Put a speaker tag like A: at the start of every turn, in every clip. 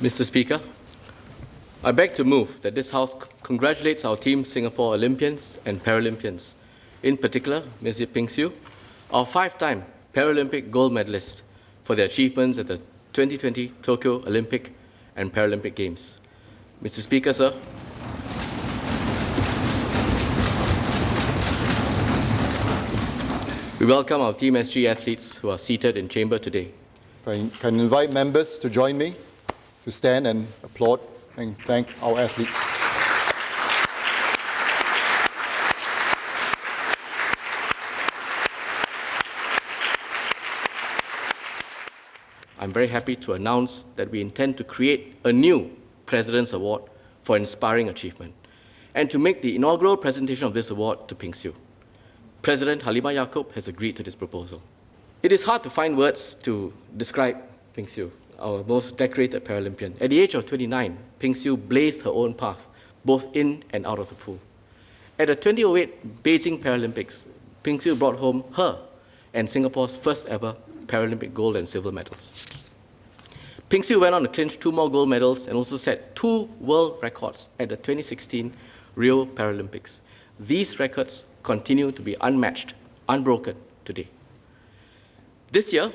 A: Mr. Speaker, I beg to move that this House congratulates our Team Singapore Olympians and Paralympians, in particular Ms. Yip Pin Xiu, our 5-time Paralympic gold medalist, for their achievements at the 2020 Tokyo Olympic and Paralympic Games. Mr. Speaker, sir. We welcome our Team SG athletes who are seated in chamber today.
B: I can invite members to join me to stand and applaud and thank our athletes.
A: I'm very happy to announce that we intend to create a new President's Award for Inspiring Achievement and to make the inaugural presentation of this award to Pin Xiu. President Halimah Yacob has agreed to this proposal. It is hard to find words to describe Pin Xiu, our most decorated Paralympian. At the age of 29, Pin Xiu blazed her own path, both in and out of the pool. At the 2008 Beijing Paralympics, Pin Xiu brought home her and Singapore's first ever Paralympic gold and silver medals. Pin Xiu went on to clinch 2 more gold medals and also set 2 world records at the 2016 Rio Paralympics. These records continue to be unmatched, unbroken today. This year,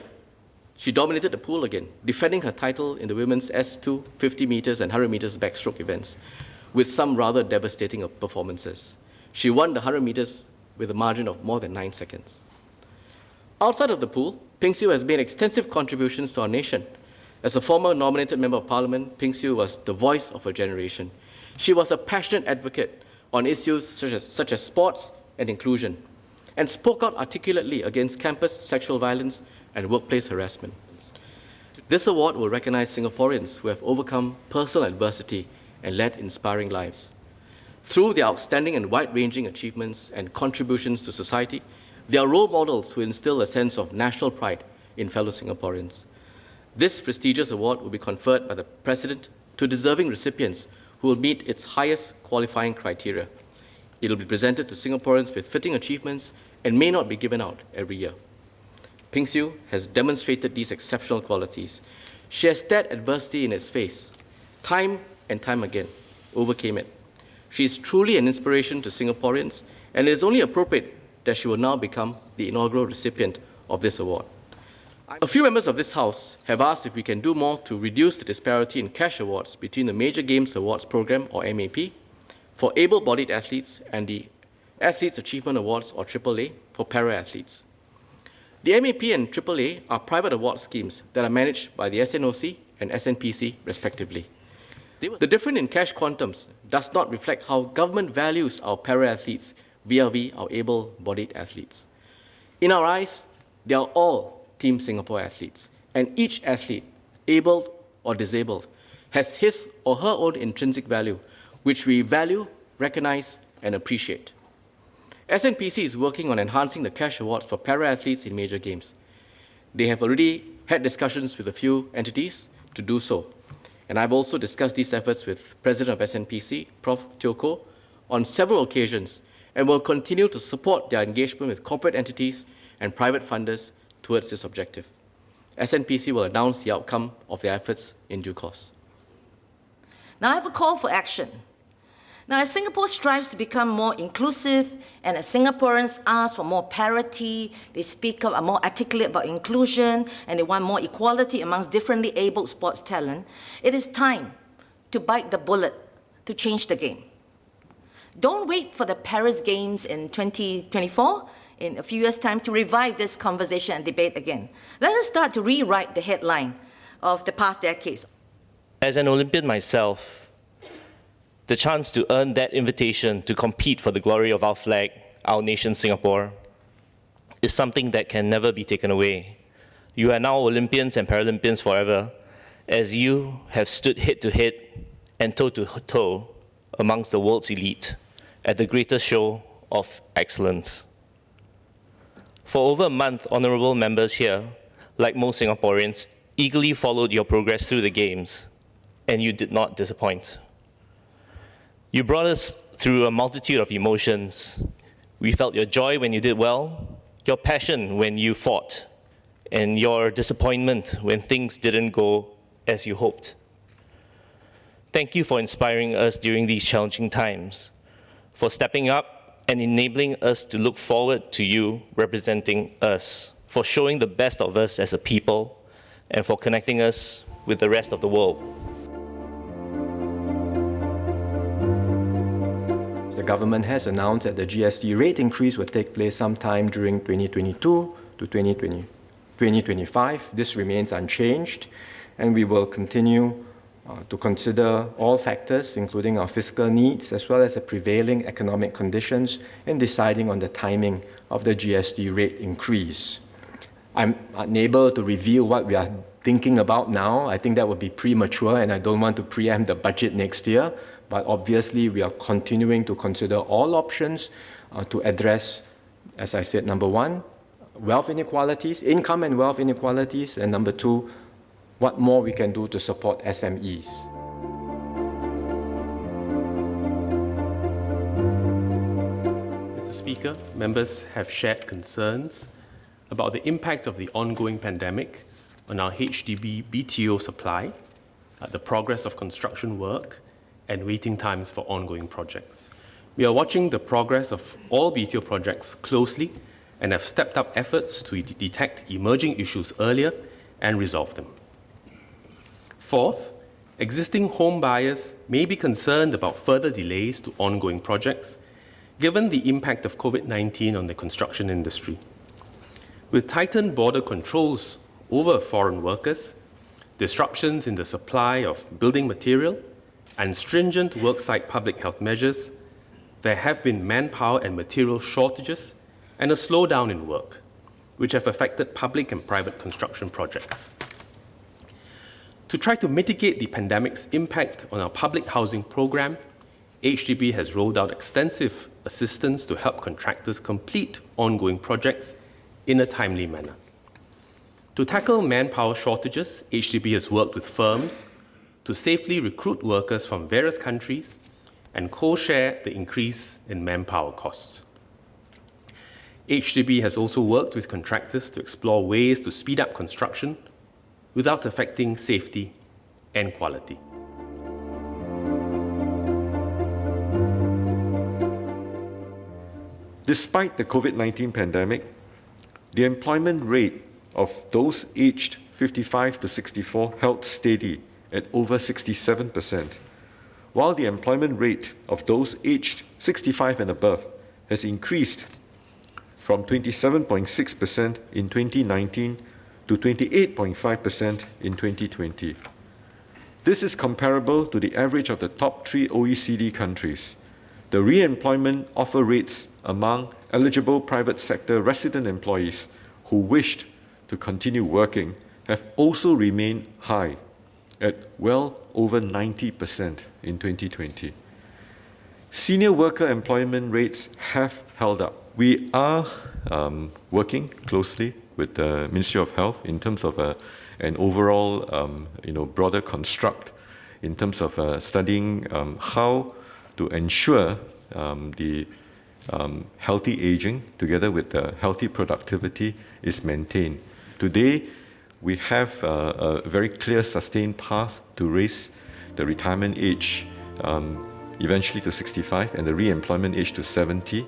A: she dominated the pool again, defending her title in the women's S2 50 meters and 100 meters backstroke events with some rather devastating performances. She won the 100 meters with a margin of more than 9 seconds. Outside of the pool, Pin Xiu has made extensive contributions to our nation. As a former nominated Member of Parliament, Pin Xiu was the voice of her generation. She was a passionate advocate on issues such as sports and inclusion, and spoke out articulately against campus sexual violence and workplace harassment. This award will recognize Singaporeans who have overcome personal adversity and led inspiring lives. Through their outstanding and wide-ranging achievements and contributions to society, they are role models who instill a sense of national pride in fellow Singaporeans. This prestigious award will be conferred by the President to deserving recipients who will meet its highest qualifying criteria. It will be presented to Singaporeans with fitting achievements and may not be given out every year. Pin Xiu has demonstrated these exceptional qualities. She has stared adversity in its face, time and time again, overcame it. She is truly an inspiration to Singaporeans, and it is only appropriate that she will now become the inaugural recipient of this award. A few members of this House have asked if we can do more to reduce the disparity in cash awards between the Major Games Awards Programme, or MAP, for able-bodied athletes and the Athletes Achievement Awards, or AAA, for para-athletes. The MAP and AAA are private award schemes that are managed by the SNOC and SNPC, respectively. The difference in cash quantums does not reflect how government values our para-athletes vis-à-vis our able-bodied athletes. In our eyes, they are all Team Singapore athletes, and each athlete, able or disabled, has his or her own intrinsic value, which we value, recognize, and appreciate. SNPC is working on enhancing the cash awards for para-athletes in major games. They have already had discussions with a few entities to do so, and I've also discussed these efforts with President of SNPC, Prof. Teo Koh, on several occasions, and will continue to support their engagement with corporate entities and private funders towards this objective. SNPC will announce the outcome of their efforts in due course.
C: Now I have a call for action. Now, as Singapore strives to become more inclusive, and as Singaporeans ask for more parity, they speak up, are more articulate about inclusion, and they want more equality amongst differently abled sports talent, it is time to bite the bullet to change the game. Don't wait for the Paris Games in 2024, in a few years' time, to revive this conversation and debate again. Let us start to rewrite the headline of the past decades.
D: As an Olympian myself, the chance to earn that invitation to compete for the glory of our flag, our nation Singapore, is something that can never be taken away. You are now Olympians and Paralympians forever, as you have stood head to head and toe to toe amongst the world's elite at the greatest show of excellence. For over a month, honourable members here, like most Singaporeans, eagerly followed your progress through the Games, and you did not disappoint. You brought us through a multitude of emotions. We felt your joy when you did well, your passion when you fought, and your disappointment when things didn't go as you hoped. Thank you for inspiring us during these challenging times, for stepping up and enabling us to look forward to you representing us, for showing the best of us as a people, and for connecting us with the rest of the world.
E: The government has announced that the GST rate increase will take place sometime during 2022 to 2025. This remains unchanged, and we will continue to consider all factors, including our fiscal needs, as well as the prevailing economic conditions, in deciding on the timing of the GST rate increase. I'm unable to reveal what we are thinking about now. I think that would be premature, and I don't want to preempt the budget next year. But obviously, we are continuing to consider all options to address, as I said, number one, wealth inequalities, income and wealth inequalities, and number two, what more we can do to support SMEs.
F: Mr. Speaker, members have shared concerns about the impact of the ongoing pandemic on our HDB BTO supply, the progress of construction work, and waiting times for ongoing projects. We are watching the progress of all BTO projects closely and have stepped up efforts to detect emerging issues earlier and resolve them. Fourth, existing home buyers may be concerned about further delays to ongoing projects, given the impact of COVID-19 on the construction industry. With tightened border controls over foreign workers, disruptions in the supply of building material, and stringent worksite public health measures, there have been manpower and material shortages and a slowdown in work, which have affected public and private construction projects. To try to mitigate the pandemic's impact on our public housing program, HDB has rolled out extensive assistance to help contractors complete ongoing projects in a timely manner. To tackle manpower shortages, HDB has worked with firms to safely recruit workers from various countries and co-share the increase in manpower costs. HDB has also worked with contractors to explore ways to speed up construction without affecting safety and quality.
G: Despite the COVID-19 pandemic, the employment rate of those aged 55 to 64 held steady at over 67%, while the employment rate of those aged 65 and above has increased from 27.6% in 2019 to 28.5% in 2020. This is comparable to the average of the top 3 OECD countries. The re-employment offer rates among eligible private sector resident employees who wished to continue working have also remained high at well over 90% in 2020. Senior worker employment rates have held up. We are working closely with the Ministry of Health in terms of an overall broader construct in terms of studying how to ensure the healthy aging together with the healthy productivity is maintained. Today, we have a very clear sustained path to raise the retirement age eventually to 65 and the re-employment age to 70.